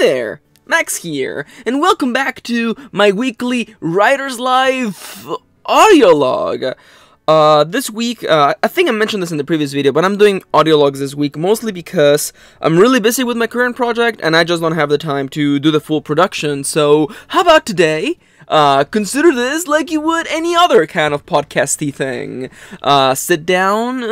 there, Max here, and welcome back to my weekly Writer's Live Audiolog. This week, I think I mentioned this in the previous video, but I'm doing audiologs this week mostly because I'm really busy with my current project and I just don't have the time to do the full production. So, how about today? Consider this like you would any other kind of podcasty thing. Sit down,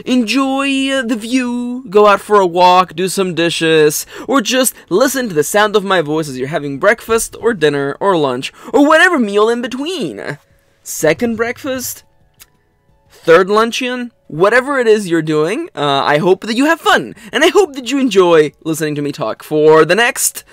enjoy the view, go out for a walk, do some dishes, or just listen to the sound of my voice as you're having breakfast, or dinner, or lunch, or whatever meal in between. Second breakfast? Third luncheon? Whatever it is you're doing, I hope that you have fun, and I hope that you enjoy listening to me talk for the next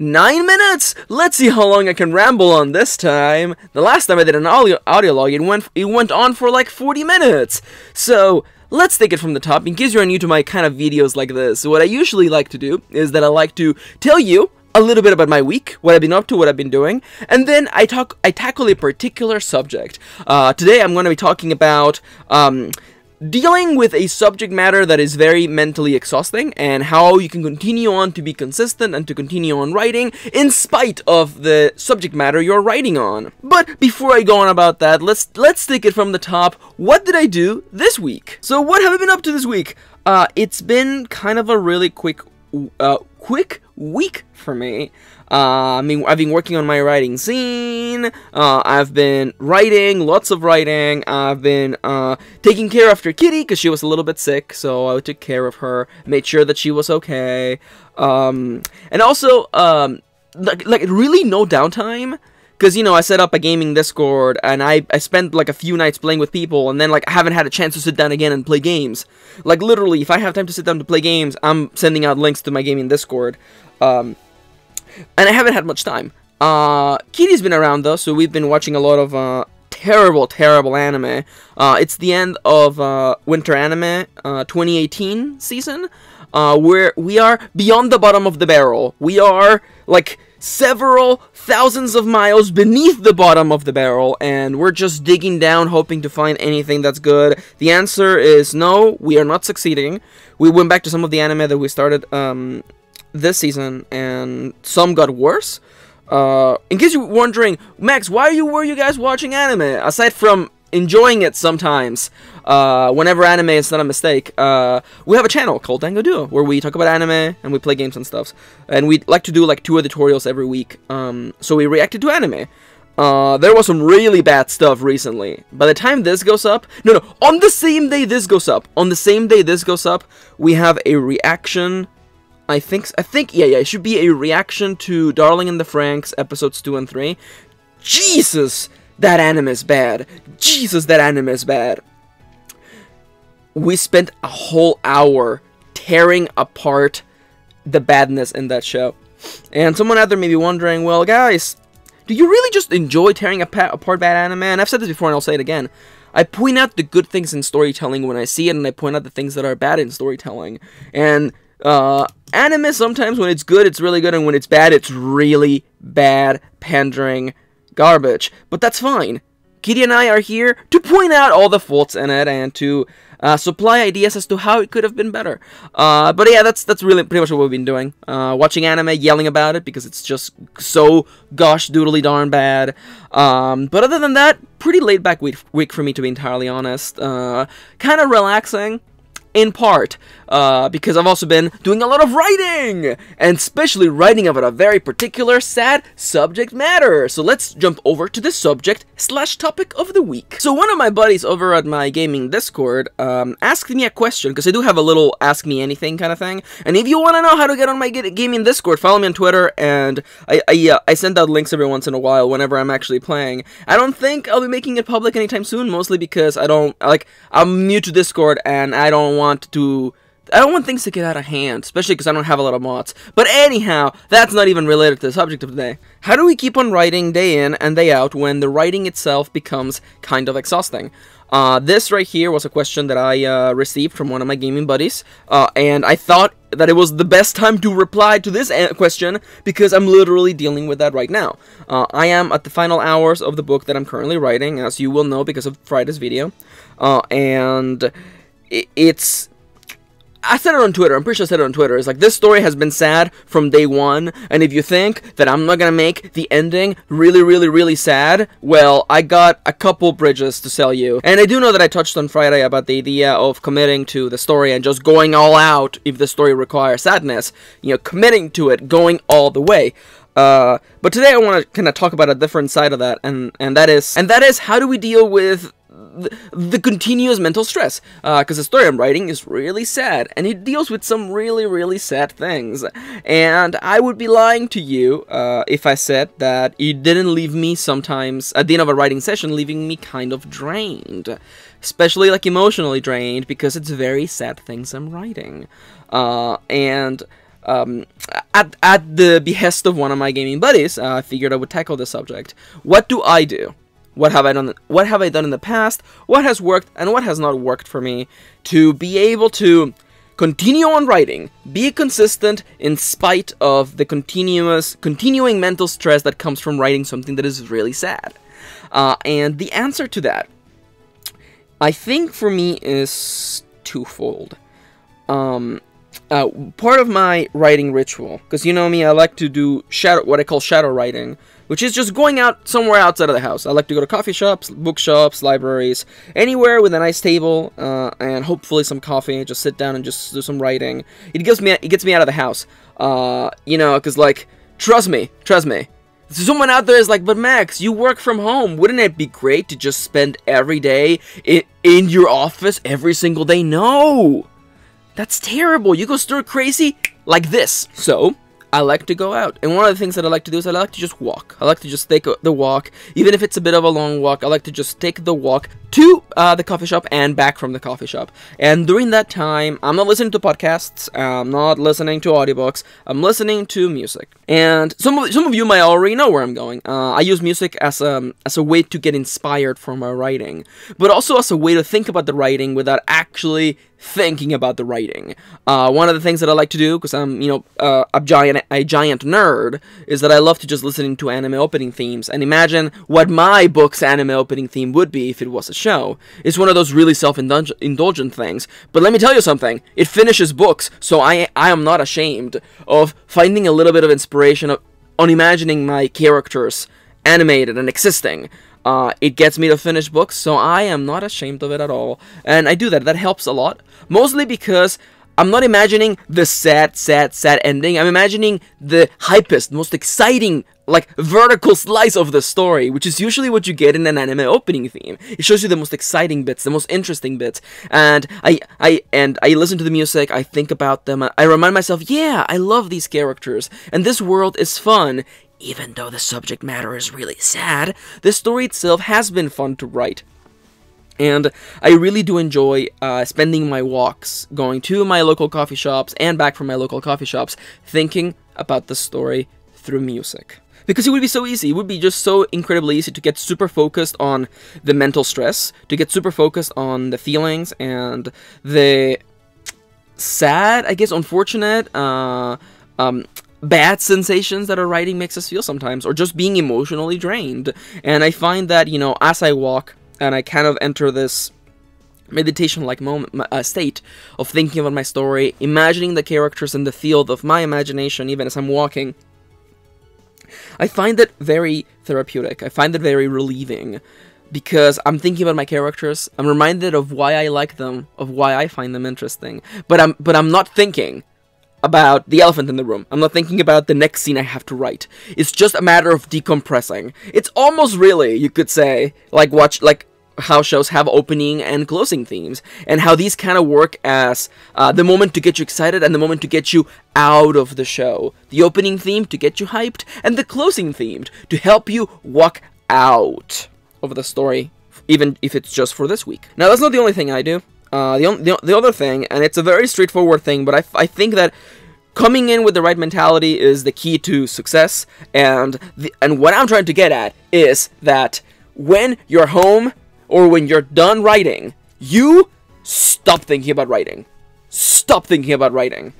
9 minutes! Let's see how long I can ramble on this time. The last time I did an audiolog, it went on for like 40 minutes. So, let's take it from the top. In case you're new to my kind of videos like this, what I usually like to do is that I like to tell you a little bit about my week, what I've been up to, what I've been doing, and then I tackle a particular subject. Today I'm going to be talking about dealing with a subject matter that is very mentally exhausting, and how you can continue on to be consistent and to continue on writing in spite of the subject matter you're writing on. But before I go on about that, let's take it from the top. What did I do this week? So what have I been up to this week? It's been kind of a really quick week for me. I mean, I've been working on my writing scene, I've been writing, lots of writing, I've been, taking care of Kitty, because she was a little bit sick, so I took care of her, made sure that she was okay, and also, like, really no downtime, because, you know, I set up a gaming Discord, and I spent, like, a few nights playing with people, and then, like, I haven't had a chance to sit down again and play games. Like, literally, if I have time to sit down to play games, I'm sending out links to my gaming Discord, and I haven't had much time. Kitty's been around, though, so we've been watching a lot of, terrible anime. It's the end of, Winter Anime, 2018 season, where we are beyond the bottom of the barrel. We are, like, several thousands of miles beneath the bottom of the barrel, and we're just digging down, hoping to find anything that's good. The answer is no, we are not succeeding. We went back to some of the anime that we started, this season, and some got worse. In case you're wondering, Max, why were you guys watching anime? Aside from enjoying it sometimes, whenever anime is not a mistake, we have a channel called Dango Duo, where we talk about anime, and we play games and stuff. And we like to do, like, 2 editorials every week, so we reacted to anime. There was some really bad stuff recently. By the time this goes up, no, on the same day this goes up, we have a reaction. I think, yeah, it should be a reaction to Darling in the Franxx, episodes 2 and 3. Jesus, that anime is bad. We spent a whole hour tearing apart the badness in that show. And someone out there may be wondering, well, guys, do you really just enjoy tearing apart bad anime? And I've said this before and I'll say it again. I point out the good things in storytelling when I see it, and I point out the things that are bad in storytelling. And anime, sometimes when it's good, it's really good, and when it's bad, it's really bad, pandering garbage. But that's fine. Kitty and I are here to point out all the faults in it, and to supply ideas as to how it could have been better. But yeah, that's really pretty much what we've been doing. Watching anime, yelling about it, because it's just so gosh doodly darn bad. But other than that, pretty laid back week for me, to be entirely honest. Kind of relaxing. In part, because I've also been doing a lot of writing, and especially writing about a very particular sad subject matter. So let's jump over to the subject/topic of the week. So one of my buddies over at my gaming Discord asked me a question, because I do have a little Ask Me Anything kind of thing. And if you want to know how to get on my gaming Discord, follow me on Twitter, and I send out links every once in a while whenever I'm actually playing. I don't think I'll be making it public anytime soon, mostly because I'm new to Discord, and I don't want things to get out of hand, especially because I don't have a lot of mods. But anyhow, that's not even related to the subject of today. How do we keep on writing day in and day out when the writing itself becomes kind of exhausting? This right here was a question that I received from one of my gaming buddies, and I thought that it was the best time to reply to this question, because I'm literally dealing with that right now. I am at the final hours of the book that I'm currently writing, as you will know because of Friday's video, and it's I said it on Twitter, I'm pretty sure I said it on Twitter, it's like, this story has been sad from day one, and if you think that I'm not gonna make the ending really, really, really sad, well, I got a couple bridges to sell you. And I do know that I touched on Friday about the idea of committing to the story and just going all out if the story requires sadness, you know, committing to it, going all the way. But today I want to kind of talk about a different side of that, and that is how do we deal with the continuous mental stress, because the story I'm writing is really sad, and it deals with some really, really sad things, and I would be lying to you if I said that it didn't leave me sometimes, at the end of a writing session, leaving me kind of drained, especially like emotionally drained, because it's very sad things I'm writing, and at the behest of one of my gaming buddies, I figured I would tackle this subject. What do I do? What have I done? What have I done in the past? What has worked and what has not worked for me to be able to continue on writing, be consistent in spite of the continuing mental stress that comes from writing something that is really sad? And the answer to that, I think for me, is twofold. Part of my writing ritual, because you know me, I like to do what I call shadow writing, which is just going out somewhere outside of the house. I like to go to coffee shops, bookshops, libraries, anywhere with a nice table, and hopefully some coffee, just sit down and just do some writing. It gets me out of the house, you know, because, like, trust me, someone out there is like, but Max, you work from home, wouldn't it be great to just spend every day in your office every single day? No! That's terrible. You go stir crazy like this. So, I like to go out. And one of the things that I like to do is I like to just walk. I like to just take the walk. Even if it's a bit of a long walk, I like to just take the walk to the coffee shop and back from the coffee shop. And during that time, I'm not listening to podcasts. I'm not listening to audiobooks. I'm listening to music. And some of you might already know where I'm going. I use music as a way to get inspired for my writing, but also as a way to think about the writing without actually thinking about the writing. One of the things that I like to do, because I'm, you know, a giant nerd, is that I love to just listen to anime opening themes and imagine what my book's anime opening theme would be if it was a show. It's one of those really self-indulgent things, but let me tell you something, it finishes books, so I am not ashamed of finding a little bit of inspiration on imagining my characters animated and existing. It gets me to finish books, so I am not ashamed of it at all. And I do that. That helps a lot. Mostly because I'm not imagining the sad ending. I'm imagining the hypest, most exciting, like, vertical slice of the story, which is usually what you get in an anime opening theme. It shows you the most exciting bits, the most interesting bits. And I listen to the music, I think about them, I remind myself, yeah, I love these characters, and this world is fun. Even though the subject matter is really sad, the story itself has been fun to write. And I really do enjoy spending my walks, going to my local coffee shops and back from my local coffee shops, thinking about the story through music. Because it would be so easy, it would be just so incredibly easy to get super focused on the mental stress, to get super focused on the feelings and the sad, I guess, unfortunate, bad sensations that our writing makes us feel sometimes, or just being emotionally drained. And I find that, you know, as I walk and I kind of enter this meditation-like state of thinking about my story, imagining the characters in the field of my imagination, even as I'm walking, I find it very therapeutic. I find it very relieving, because I'm thinking about my characters. I'm reminded of why I like them, of why I find them interesting. But I'm not thinking about the elephant in the room. I'm not thinking about the next scene I have to write. It's just a matter of decompressing. It's almost really, you could say, like how shows have opening and closing themes, and how these kind of work as the moment to get you excited and the moment to get you out of the show. The opening theme to get you hyped, and the closing theme to help you walk out of the story, even if it's just for this week. Now, that's not the only thing I do. The other thing, and it's a very straightforward thing, but I think that coming in with the right mentality is the key to success, and what I'm trying to get at is that when you're home, or when you're done writing, you stop thinking about writing. Stop thinking about writing.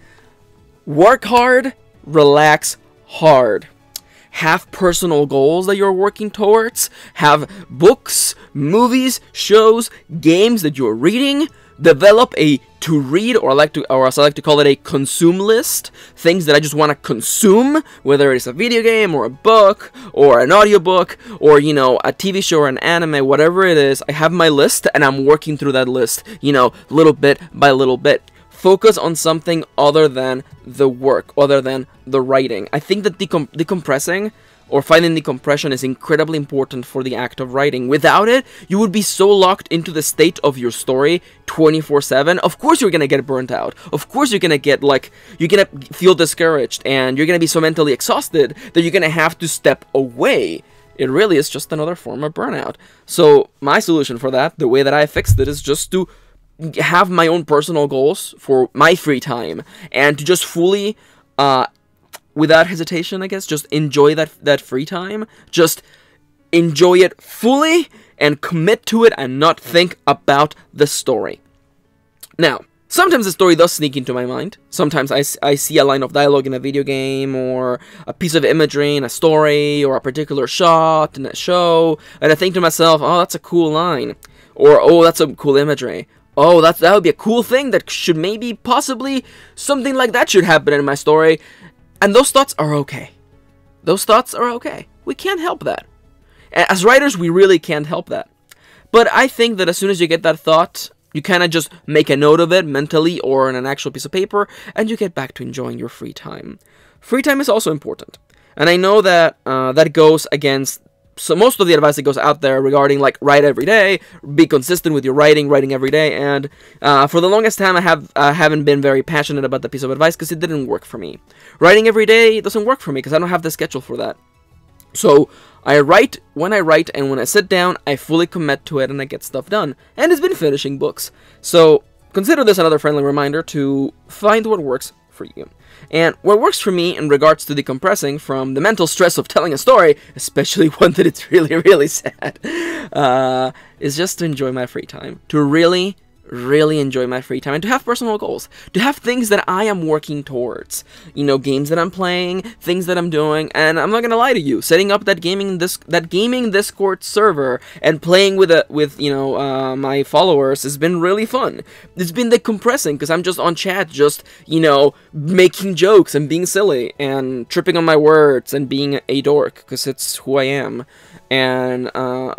Work hard, relax hard. Have personal goals that you're working towards. Have books, movies, shows, games that you're reading. develop a to read, or as I like to call it, a consume list. Things that I just want to consume, whether it's a video game or a book or an audiobook or, you know, a TV show or an anime, whatever it is. I have my list and I'm working through that list, you know, little bit by little bit. Focus on something other than the work, other than the writing. I think that decompressing or finding decompression is incredibly important for the act of writing. Without it, you would be so locked into the state of your story 24/7. Of course you're gonna get burnt out. Of course you're gonna get, like, you're gonna feel discouraged, and you're gonna be so mentally exhausted that you're gonna have to step away. It really is just another form of burnout. So my solution for that, the way that I fixed it, is just to have my own personal goals for my free time, and to just fully, without hesitation, I guess, just enjoy that free time. Just enjoy it fully and commit to it and not think about the story. Now, sometimes the story does sneak into my mind. Sometimes I see a line of dialogue in a video game, or a piece of imagery in a story, or a particular shot in a show, and I think to myself, oh, that's a cool line, or oh, that's a cool imagery. Oh, that would be a cool thing that should maybe, possibly, something like that should happen in my story. And those thoughts are okay. Those thoughts are okay. We can't help that. As writers, we really can't help that. But I think that as soon as you get that thought, you kind of just make a note of it mentally or on an actual piece of paper, and you get back to enjoying your free time. Free time is also important. And I know that that goes against most of the advice that goes out there regarding, like, write every day, be consistent with your writing every day, and for the longest time I haven't been very passionate about that piece of advice because it didn't work for me. Writing every day doesn't work for me because I don't have the schedule for that. So I write when I write, and when I sit down, I fully commit to it and I get stuff done. And it's been finishing books. So consider this another friendly reminder to find what works for you. And what works for me in regards to decompressing from the mental stress of telling a story, especially one that it's really, really sad, is just to enjoy my free time. To really enjoy my free time, and to have personal goals, to have things that I am working towards, you know, games that I'm playing, things that I'm doing. And I'm not gonna lie to you, setting up that gaming Discord server and playing with my followers has been really fun. It's been decompressing because I'm just on chat, just, you know, making jokes and being silly and tripping on my words and being a dork because it's who I am. And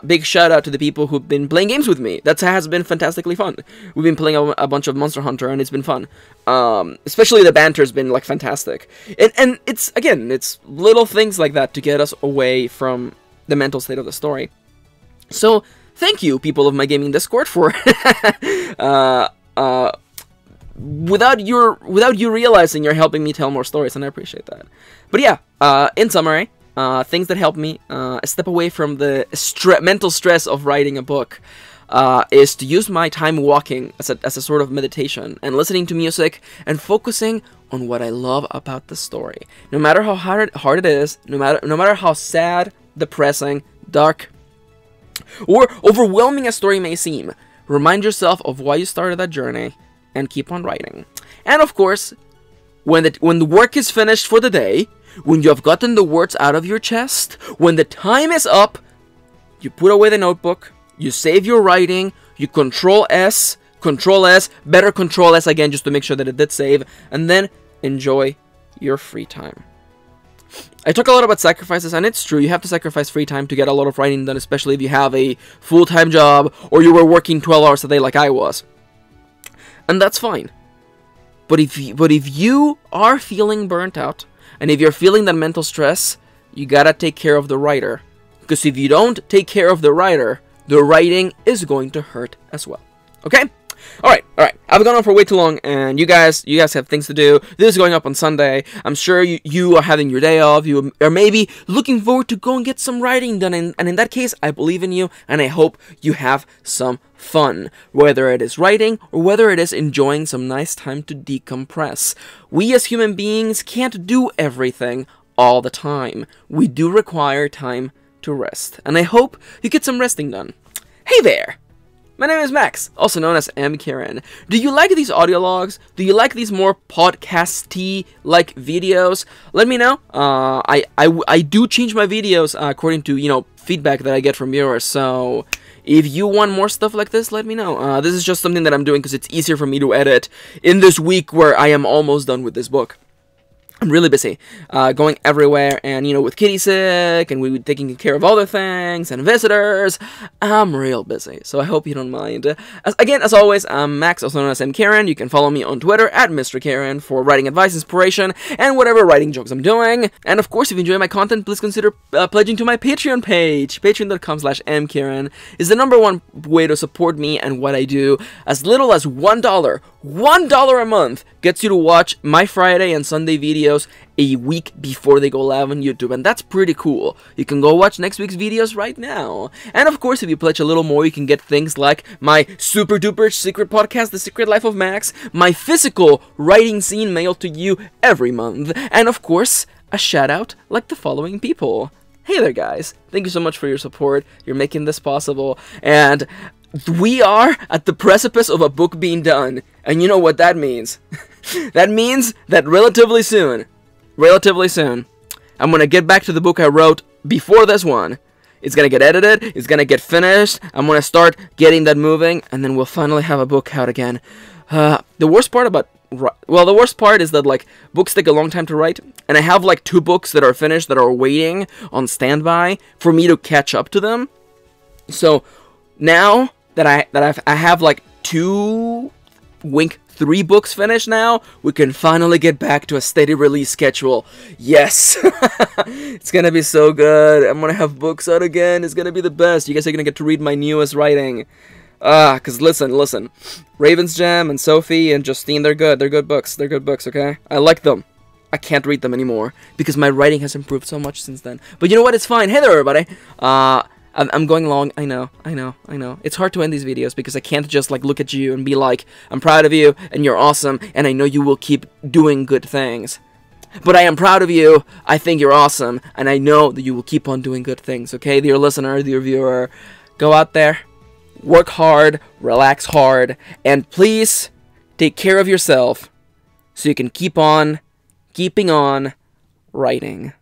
big shout out to the people who've been playing games with me. That has been fantastically fun. We've been playing a bunch of Monster Hunter, and it's been fun. Especially the banter's been, like, fantastic. And it's, again, it's little things like that to get us away from the mental state of the story. So thank you, people of my gaming Discord, for without you realizing, you're helping me tell more stories, and I appreciate that. But yeah, in summary, things that help me step away from the mental stress of writing a book is to use my time walking as a sort of meditation, and listening to music and focusing on what I love about the story. No matter how hard it is, no matter how sad, depressing, dark, or overwhelming a story may seem, remind yourself of why you started that journey and keep on writing. And of course, when the work is finished for the day, when you have gotten the words out of your chest, when the time is up, you put away the notebook, you save your writing, you Control S, better Control S again just to make sure that it did save, and then enjoy your free time. I talk a lot about sacrifices, and it's true, you have to sacrifice free time to get a lot of writing done, especially if you have a full-time job, or you were working 12 hours a day like I was. And that's fine. But if you are feeling burnt out, and if you're feeling that mental stress, you gotta take care of the writer. Because if you don't take care of the writer, the writing is going to hurt as well. Okay? Alright. I've gone on for way too long, and you guys have things to do. This is going up on Sunday. I'm sure you are having your day off. You are maybe looking forward to go and get some writing done. And in that case, I believe in you, and I hope you have some fun. Whether it is writing, or whether it is enjoying some nice time to decompress. We as human beings can't do everything all the time. We do require time to rest. And I hope you get some resting done. Hey there! My name is Max, also known as M. Kieran. Do you like these audiologs? Do you like these more podcasty-like videos? Let me know. I do change my videos according to, feedback that I get from viewers. So, if you want more stuff like this, let me know. This is just something that I'm doing because it's easier for me to edit in this week where I am almost done with this book. I'm really busy, going everywhere, and, you know, with Kitty sick, and we were taking care of other things, and visitors, I'm real busy, so I hope you don't mind. As always, I'm Max, also known as MKaren. You can follow me on Twitter, at Mr. Karen, for writing advice, inspiration, and whatever writing jokes I'm doing. And of course, if you enjoy my content, please consider pledging to my Patreon page. Patreon.com/MKaren is the #1 way to support me and what I do. As little as $1 a month gets you to watch my Friday and Sunday videos a week before they go live on YouTube, and that's pretty cool. You can go watch next week's videos right now. And of course, if you pledge a little more, you can get things like my super duper secret podcast, The Secret Life of Max, my physical writing scene mailed to you every month, and of course, a shout out like the following people. Hey there, guys. Thank you so much for your support. You're making this possible, and we are at the precipice of a book being done, and you know what that means. That means that relatively soon, I'm gonna get back to the book I wrote before this one. It's gonna get edited, it's gonna get finished, I'm gonna start getting that moving, and then we'll finally have a book out again. The worst part is that, like, books take a long time to write, and I have, like, 2 books that are finished that are waiting on standby for me to catch up to them. So, now that I have, like, 3 books finished now, we can finally get back to a steady release schedule. Yes! It's gonna be so good. I'm gonna have books out again. It's gonna be the best. You guys are gonna get to read my newest writing. Cause listen. Raven's Gem and Sophie and Justine, they're good. They're good books. They're good books, okay? I like them. I can't read them anymore because my writing has improved so much since then. But you know what? It's fine. Hey there, everybody. I'm going long. I know. It's hard to end these videos because I can't just, like, look at you and be like, I'm proud of you, and you're awesome, and I know you will keep doing good things. But I am proud of you, I think you're awesome, and I know that you will keep on doing good things, okay? Dear listener, dear viewer, go out there, work hard, relax hard, and please take care of yourself so you can keep on keeping on writing.